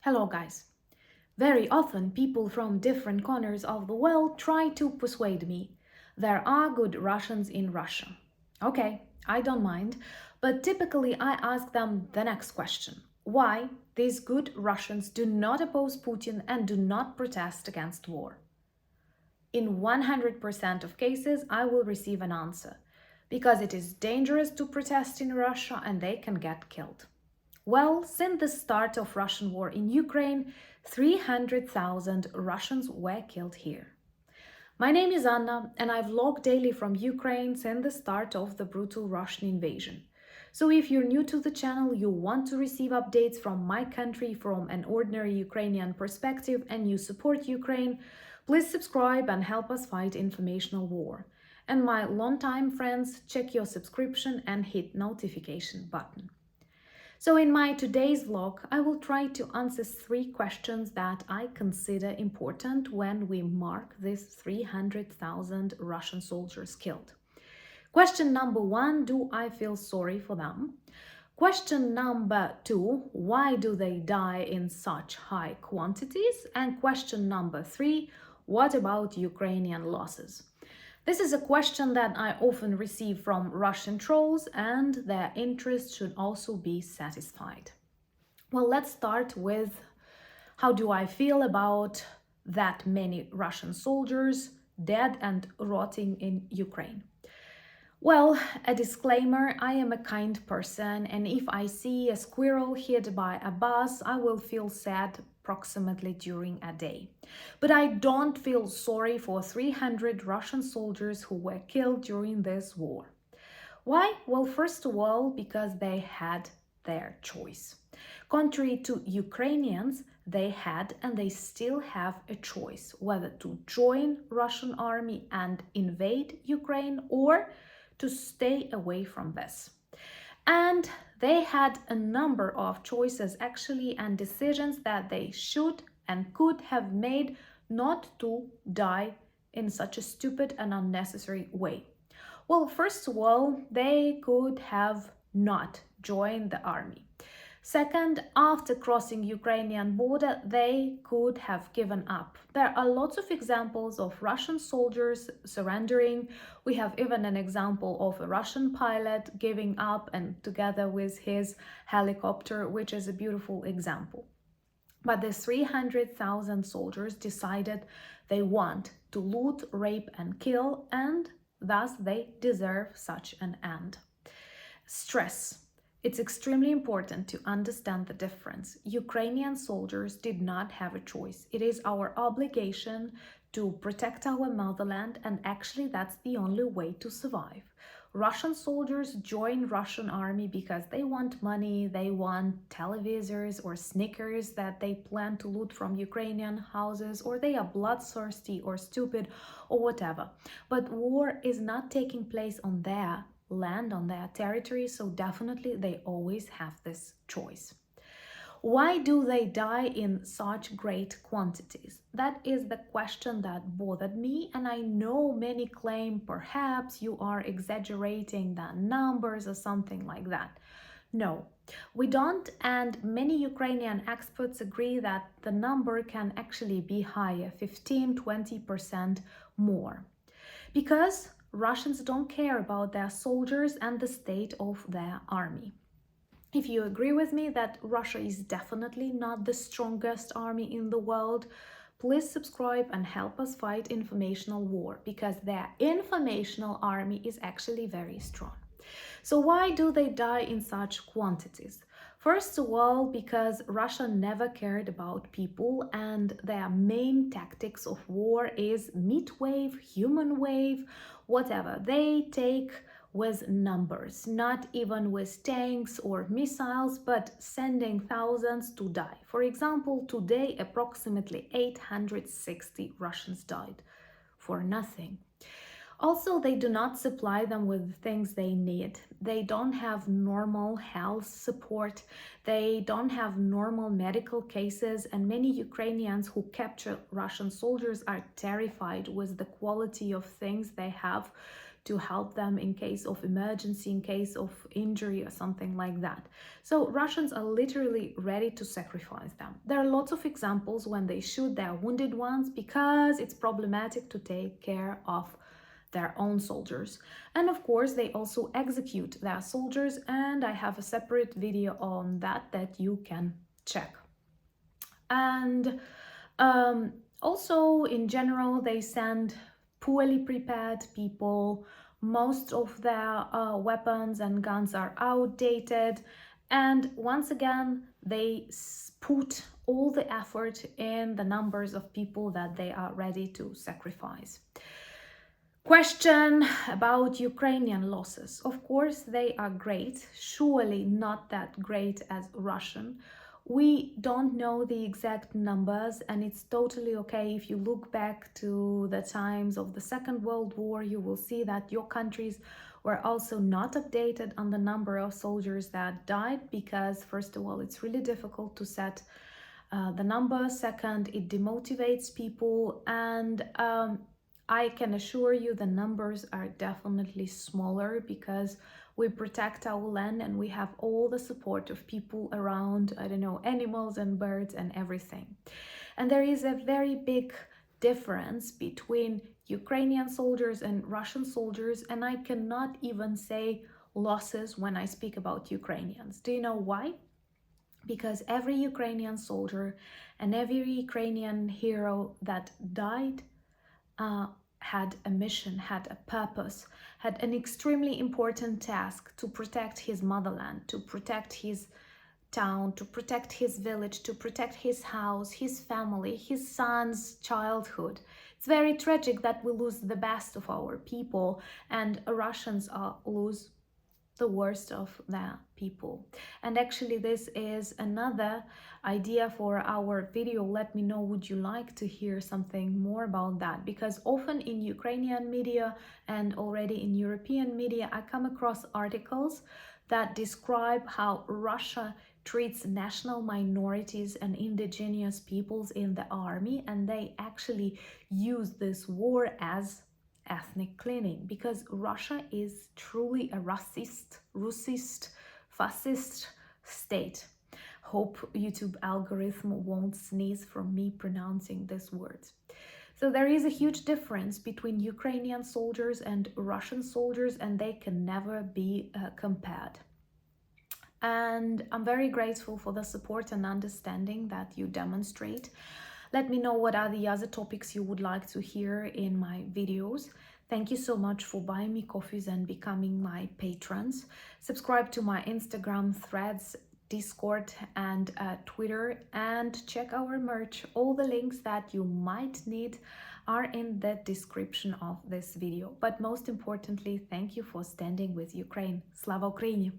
Hello, guys. Very often, people from different corners of the world try to persuade me there are good Russians in Russia. Okay, I don't mind, but typically I ask them the next question: why these good Russians do not oppose Putin and do not protest against war? In 100% of cases, I will receive an answer: because it is dangerous to protest in Russia and they can get killed. Well, since the start of Russian war in Ukraine, 300,000 Russians were killed here. My name is Anna, and I vlog daily from Ukraine since the start of the brutal Russian invasion. So if you're new to the channel, you want to receive updates from my country from an ordinary Ukrainian perspective, and you support Ukraine, please subscribe and help us fight informational war. And my longtime friends, check your subscription and hit notification button. So in my today's vlog, I will try to answer 3 questions that I consider important when we mark these 300,000 Russian soldiers killed. Question number 1, do I feel sorry for them? Question number 2, why do they die in such high quantities? And question number 3, what about Ukrainian losses? This is a question that I often receive from Russian trolls, and their interest should also be satisfied. Well, let's start with how do I feel about that many Russian soldiers dead and rotting in Ukraine. Well, a disclaimer, I am a kind person, and if I see a squirrel hit by a bus, I will feel sad approximately during a day. But I don't feel sorry for 300 Russian soldiers who were killed during this war. Why? Well, first of all, because they had their choice. Contrary to Ukrainians, they had and they still have a choice whether to join Russian army and invade Ukraine or to stay away from this. And they had a number of choices actually and decisions that they should and could have made not to die in such a stupid and unnecessary way. Well, first of all, they could have not joined the army. Second, after crossing Ukrainian border, they could have given up. There are lots of examples of Russian soldiers surrendering. We have even an example of a Russian pilot giving up and together with his helicopter, which is a beautiful example. But the 300,000 soldiers decided they want to loot, rape and kill, and thus they deserve such an end. Stress. It's extremely important to understand the difference. Ukrainian soldiers did not have a choice. It is our obligation to protect our motherland, and actually that's the only way to survive. Russian soldiers join Russian army because they want money, they want televisors or Snickers that they plan to loot from Ukrainian houses, or they are bloodthirsty or stupid or whatever. But war is not taking place on their land, on their territory, so definitely they always have this choice. Why do they die in such great quantities? That is the question that bothered me, and I know many claim perhaps you are exaggerating the numbers or something like that. No, we don't, and many Ukrainian experts agree that the number can actually be higher, 15-20% more. Because Russians don't care about their soldiers and the state of their army. If you agree with me that Russia is definitely not the strongest army in the world, please subscribe and help us fight informational war, because their informational army is actually very strong. So why do they die in such quantities? First of all, because Russia never cared about people, and their main tactics of war is meat wave, human wave, whatever. They take with numbers, not even with tanks or missiles, but sending thousands to die. For example, today approximately 860 Russians died for nothing. Also, they do not supply them with things they need. They don't have normal health support. They don't have normal medical cases, and many Ukrainians who capture Russian soldiers are terrified with the quality of things they have to help them in case of emergency, in case of injury or something like that. So Russians are literally ready to sacrifice them. There are lots of examples when they shoot their wounded ones because it's problematic to take care of their own soldiers. And of course, they also execute their soldiers, and I have a separate video on that you can check. And also, in general, they send poorly prepared people. Most of their weapons and guns are outdated. And once again, they put all the effort in the numbers of people that they are ready to sacrifice. Question about Ukrainian losses. Of course, they are great, surely not that great as Russian. We don't know the exact numbers, and it's totally okay if you look back to the times of the Second World War. You will see that your countries were also not updated on the number of soldiers that died because, first of all, it's really difficult to set the number. Second, it demotivates people, and I can assure you the numbers are definitely smaller because we protect our land and we have all the support of people around, I don't know, animals and birds and everything. And there is a very big difference between Ukrainian soldiers and Russian soldiers, and I cannot even say losses when I speak about Ukrainians. Do you know why? Because every Ukrainian soldier and every Ukrainian hero that died had a mission, had a purpose, had an extremely important task to protect his motherland, to protect his town, to protect his village, to protect his house, his family, his son's childhood. It's very tragic that we lose the best of our people, and Russians lose the worst of their people. And actually, this is another idea for our video. Let me know, would you like to hear something more about that? Because often in Ukrainian media and already in European media, I come across articles that describe how Russia treats national minorities and indigenous peoples in the army, and they actually use this war as ethnic cleaning, because Russia is truly a racist, fascist state. Hope YouTube algorithm won't sneeze from me pronouncing these words. So there is a huge difference between Ukrainian soldiers and Russian soldiers, and they can never be compared. And I'm very grateful for the support and understanding that you demonstrate. Let me know what are the other topics you would like to hear in my videos. Thank you so much for buying me coffees and becoming my patrons. Subscribe to my Instagram, Threads, Discord, and Twitter, and check our merch. All the links that you might need are in the description of this video. But most importantly, thank you for standing with Ukraine. Slava Ukraini!